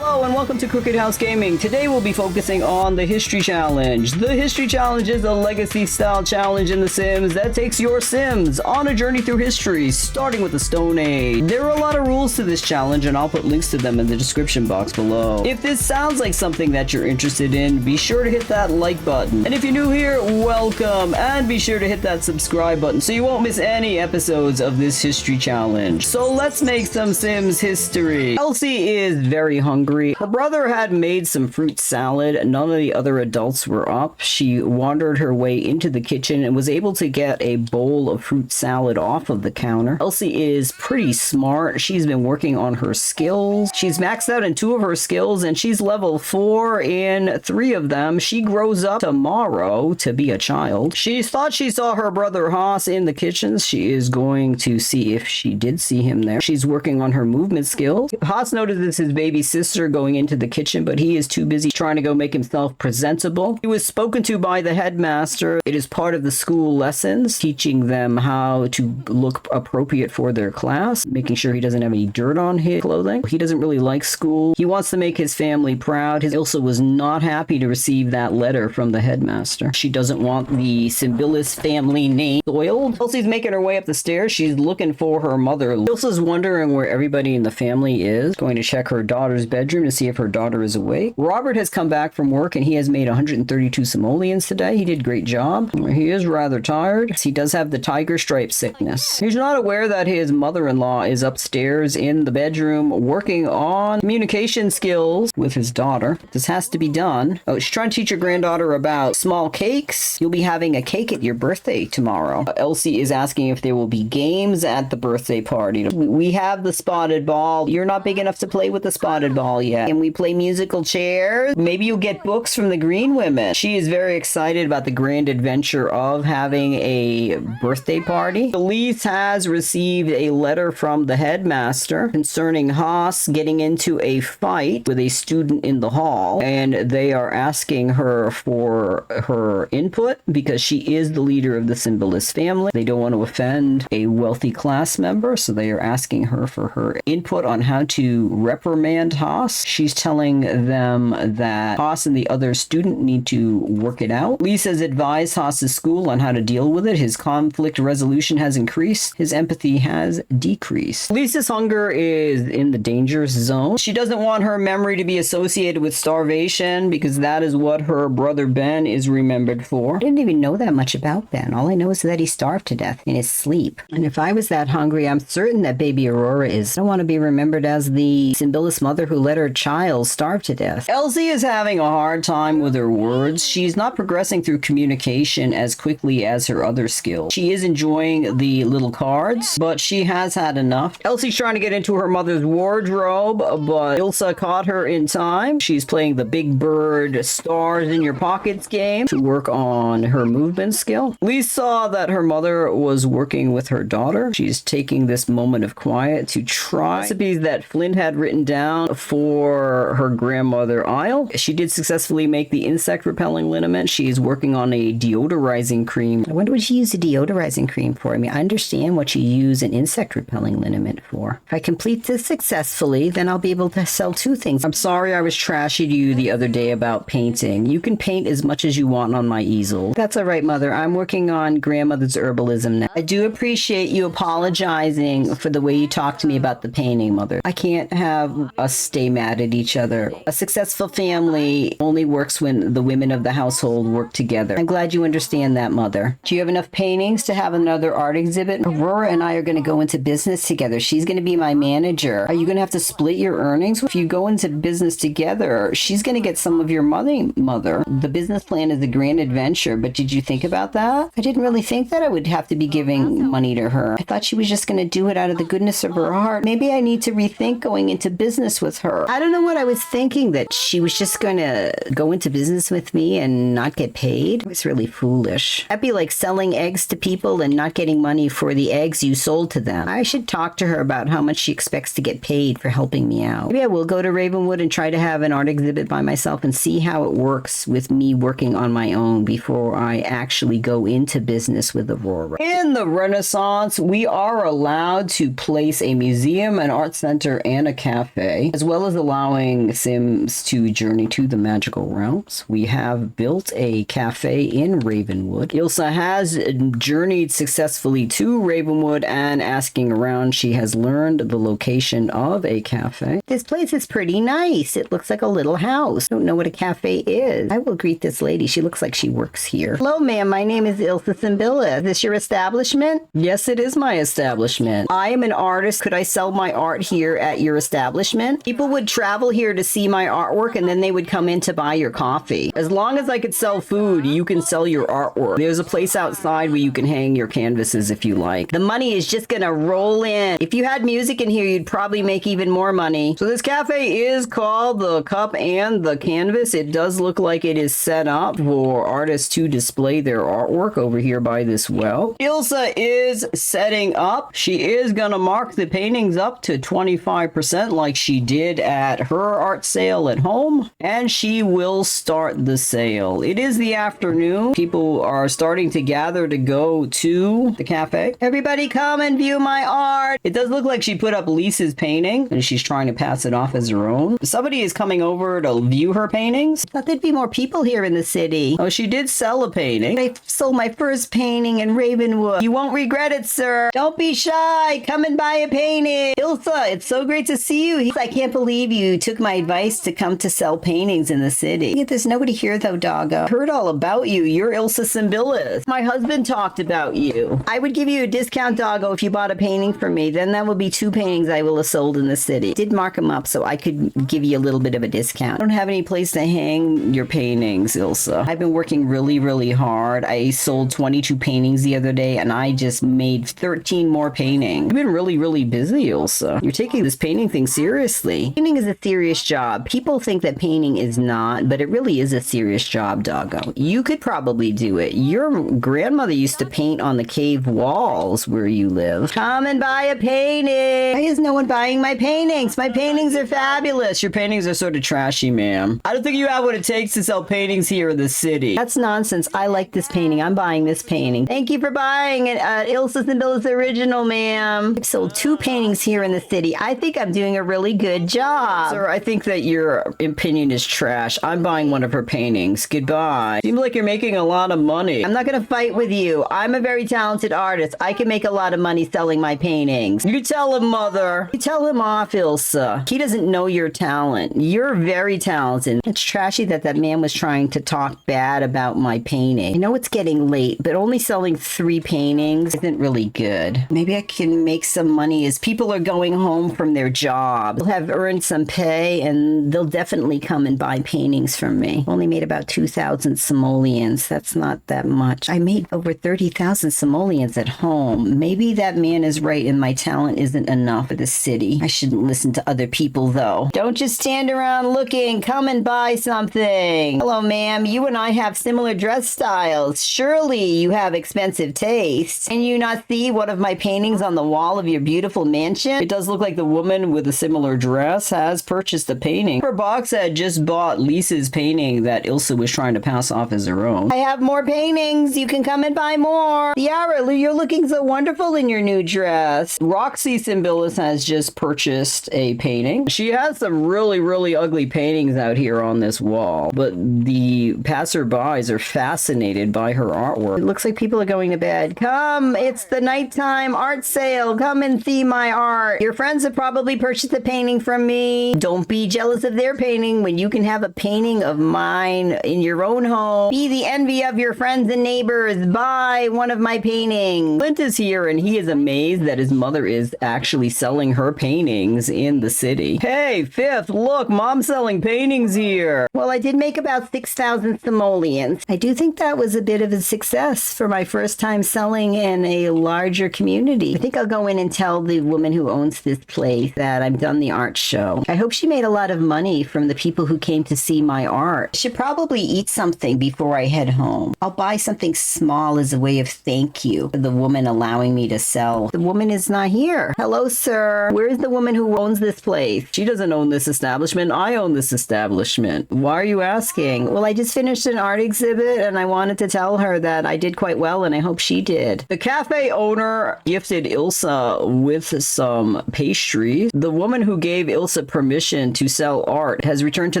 Hello and welcome to Crooked House Gaming. Today we'll be focusing on the History Challenge. The History Challenge is a legacy-style challenge in The Sims that takes your Sims on a journey through history, starting with the Stone Age. There are a lot of rules to this challenge and I'll put links to them in the description box below. If this sounds like something that you're interested in, be sure to hit that like button. And if you're new here, welcome, and be sure to hit that subscribe button so you won't miss any episodes of this History Challenge. So let's make some Sims history. Elsie is very hungry. Her brother had made some fruit salad. None of the other adults were up. She wandered her way into the kitchen and was able to get a bowl of fruit salad off of the counter. Elsie is pretty smart. She's been working on her skills. She's maxed out in 2 of her skills and she's level 4 in 3 of them. She grows up tomorrow to be a child. She thought she saw her brother Haas in the kitchen. She is going to see if she did see him there. She's working on her movement skills. Haas notices his baby sister going into the kitchen, but he is too busy trying to go make himself presentable. He was spoken to by the headmaster. It is part of the school lessons, teaching them how to look appropriate for their class, making sure he doesn't have any dirt on his clothing. He doesn't really like school. He wants to make his family proud. Ilsa was not happy to receive that letter from the headmaster. She doesn't want the Symbilis family name soiled. Elsie's making her way up the stairs. She's looking for her mother. Ilsa's wondering where everybody in the family is, going to check her daughter's bedroom to see if her daughter is awake. Robert has come back from work and he has made 132 simoleons today. He did a great job. He is rather tired. He does have the tiger stripe sickness. He's not aware that his mother-in-law is upstairs in the bedroom working on communication skills with his daughter. This has to be done. Oh, she's trying to teach her granddaughter about small cakes. You'll be having a cake at your birthday tomorrow. Elsie is asking if there will be games at the birthday party. We have the spotted ball. You're not big enough to play with the spotted ball yet. And we play musical chairs. Maybe you'll get books from the Green Women. She is very excited about the grand adventure of having a birthday party. Elise has received a letter from the headmaster concerning Haas getting into a fight with a student in the hall, and they are asking her for her input because she is the leader of the Symbilis family. They don't want to offend a wealthy class member, so they are asking her for her input on how to reprimand Haas. She's telling them that Haas and the other student need to work it out. Lisa's advised Haas's school on how to deal with it. His conflict resolution has increased. His empathy has decreased. Lisa's hunger is in the danger zone. She doesn't want her memory to be associated with starvation because that is what her brother Ben is remembered for. I didn't even know that much about Ben. All I know is that he starved to death in his sleep. And if I was that hungry, I'm certain that baby Aurora is. I don't want to be remembered as the Symbilis mother who let her child starve to death. Elsie is having a hard time with her words. She's not progressing through communication as quickly as her other skills. She is enjoying the little cards, but she has had enough. Elsie's trying to get into her mother's wardrobe, but Ilsa caught her in time. She's playing the Big Bird Stars in Your Pockets game to work on her movement skill. Lisa saw that her mother was working with her daughter. She's taking this moment of quiet to try recipes that Flint had written down for her grandmother Isle. She did successfully make the insect repelling liniment. She is working on a deodorizing cream. I wonder what she used a deodorizing cream for. I mean, I understand what you use an insect repelling liniment for. If I complete this successfully, then I'll be able to sell 2 things. I'm sorry I was trashing you the other day about painting. You can paint as much as you want on my easel. That's all right, Mother. I'm working on grandmother's herbalism now. I do appreciate you apologizing for the way you talked to me about the painting, Mother. I can't have us stay mad at each other. A successful family only works when the women of the household work together. I'm glad you understand that, Mother. Do you have enough paintings to have another art exhibit? Aurora and I are going to go into business together. She's going to be my manager. Are you going to have to split your earnings? If you go into business together, she's going to get some of your money, Mother. The business plan is a grand adventure, but did you think about that? I didn't really think that I would have to be giving money to her. I thought she was just going to do it out of the goodness of her heart. Maybe I need to rethink going into business with her. I don't know what I was thinking, that she was just going to go into business with me and not get paid. It was really foolish. That'd be like selling eggs to people and not getting money for the eggs you sold to them. I should talk to her about how much she expects to get paid for helping me out. Maybe I will go to Ravenwood and try to have an art exhibit by myself and see how it works with me working on my own before I actually go into business with Aurora. In the Renaissance, we are allowed to place a museum, an art center, and a cafe, as well is allowing Sims to journey to the magical realms. We have built a cafe in Ravenwood. Ilsa has journeyed successfully to Ravenwood, and asking around, she has learned the location of a cafe. This place is pretty nice. It looks like a little house. I don't know what a cafe is. I will greet this lady. She looks like she works here. Hello, ma'am. My name is Ilsa Symbilla. Is this your establishment? Yes, it is my establishment. I am an artist. Could I sell my art here at your establishment? People would travel here to see my artwork, and then they would come in to buy your coffee. As long as I could sell food, you can sell your artwork. There's a place outside where you can hang your canvases if you like. The money is just gonna roll in. If you had music in here, you'd probably make even more money. So this cafe is called the Cup and the Canvas. It does look like it is set up for artists to display their artwork over here by this well. Ilsa is setting up. She is gonna mark the paintings up to 25% like she did at her art sale at home, and she will start the sale. It is the afternoon. People are starting to gather to go to the cafe. Everybody come and view my art. It does look like she put up Lisa's painting and she's trying to pass it off as her own. Somebody is coming over to view her paintings. Thought there'd be more people here in the city. Oh, she did sell a painting. I sold my first painting in Ravenwood. You won't regret it, sir. Don't be shy. Come and buy a painting. Ilsa, it's so great to see you. I can't believe you took my advice to come to sell paintings in the city. Yet there's nobody here though, doggo. I heard all about you. You're Ilsa Symbilla. My husband talked about you. I would give you a discount, doggo, if you bought a painting for me. Then that would be 2 paintings I will have sold in the city. Did mark them up so I could give you a little bit of a discount. I don't have any place to hang your paintings, Ilsa. I've been working really, really hard. I sold 22 paintings the other day, and I just made 13 more paintings. You've been really, really busy, Ilsa. You're taking this painting thing seriously. Painting is a serious job. People think that painting is not, but it really is a serious job, doggo. You could probably do it. Your grandmother used to paint on the cave walls where you live. Come and buy a painting. Why is no one buying my paintings? My paintings are fabulous. Your paintings are sort of trashy, ma'am. I don't think you have what it takes to sell paintings here in the city. That's nonsense. I like this painting. I'm buying this painting. Thank you for buying it. Ilsa Symbilla's original, ma'am. I've sold 2 paintings here in the city. I think I'm doing a really good job. Sir, I think that your opinion is trash. I'm buying one of her paintings. Goodbye. Seems like you're making a lot of money. I'm not going to fight with you. I'm a very talented artist. I can make a lot of money selling my paintings. You tell him, mother. You tell him off, Ilsa. He doesn't know your talent. You're very talented. It's trashy that that man was trying to talk bad about my painting. I know it's getting late, but only selling 3 paintings isn't really good. Maybe I can make some money as people are going home from their job. They'll have earned some pay, and they'll definitely come and buy paintings from me. Only made about 2,000 simoleons. That's not that much. I made over 30,000 simoleons at home. Maybe that man is right and my talent isn't enough for the city. I shouldn't listen to other people, though. Don't just stand around looking. Come and buy something. Hello, ma'am. You and I have similar dress styles. Surely you have expensive taste. Can you not see one of my paintings on the wall of your beautiful mansion? It does look like the woman with a similar dress has purchased a painting. Her box had just bought Lisa's painting that Ilsa was trying to pass off as her own. I have more paintings. You can come and buy more. Tiara, you're looking so wonderful in your new dress. Roxy Symbilis has just purchased a painting. She has some really, really ugly paintings out here on this wall, but the passerbys are fascinated by her artwork. It looks like people are going to bed. Come, it's the nighttime art sale. Come and see my art. Your friends have probably purchased a painting from me. Don't be jealous of their painting when you can have a painting of mine in your own home. Be the envy of your friends and neighbors. Buy one of my paintings. Clint is here, and he is amazed that his mother is actually selling her paintings in the city. Hey, Fifth, look, Mom's selling paintings here. Well, I did make about 6,000 simoleons. I do think that was a bit of a success for my first time selling in a larger community. I think I'll go in and tell the woman who owns this place that I've done the art show. I hope she made a lot of money from the people who came to see my art. I should probably eat something before I head home. I'll buy something small as a way of thank you for the woman allowing me to sell. The woman is not here. Hello, sir. Where's the woman who owns this place? She doesn't own this establishment. I own this establishment. Why are you asking? Well, I just finished an art exhibit and I wanted to tell her that I did quite well and I hope she did. The cafe owner gifted Ilsa with some pastries. The woman who gave Ilsa Ilsa permission to sell art, has returned to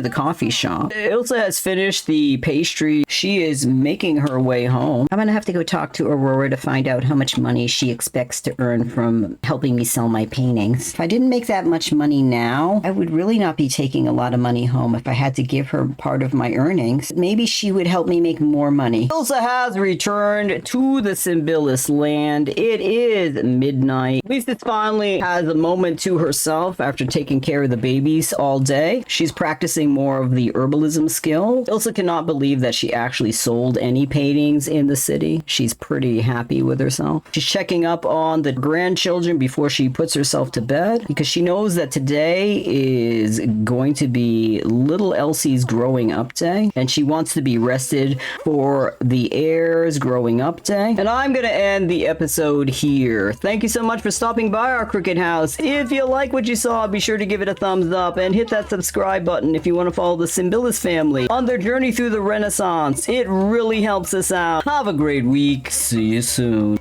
the coffee shop. Ilsa has finished the pastry. She is making her way home. I'm gonna have to go talk to Aurora to find out how much money she expects to earn from helping me sell my paintings. If I didn't make that much money now, I would really not be taking a lot of money home if I had to give her part of my earnings. Maybe she would help me make more money. Ilsa has returned to the Symbillus land. It is midnight. Lisa finally has a moment to herself after taking care of the babies all day. She's practicing more of the herbalism skill. Ilsa cannot believe that she actually sold any paintings in the city. She's pretty happy with herself. She's checking up on the grandchildren before she puts herself to bed because she knows that today is going to be little Elsie's growing up day, and she wants to be rested for the heirs growing up day. And I'm gonna end the episode here. Thank you so much for stopping by our Crooked House. If you like what you saw, be sure to give it a thumbs up and hit that subscribe button if you want to follow the Symbillus family on their journey through the Renaissance. It really helps us out. Have a great week. See you soon.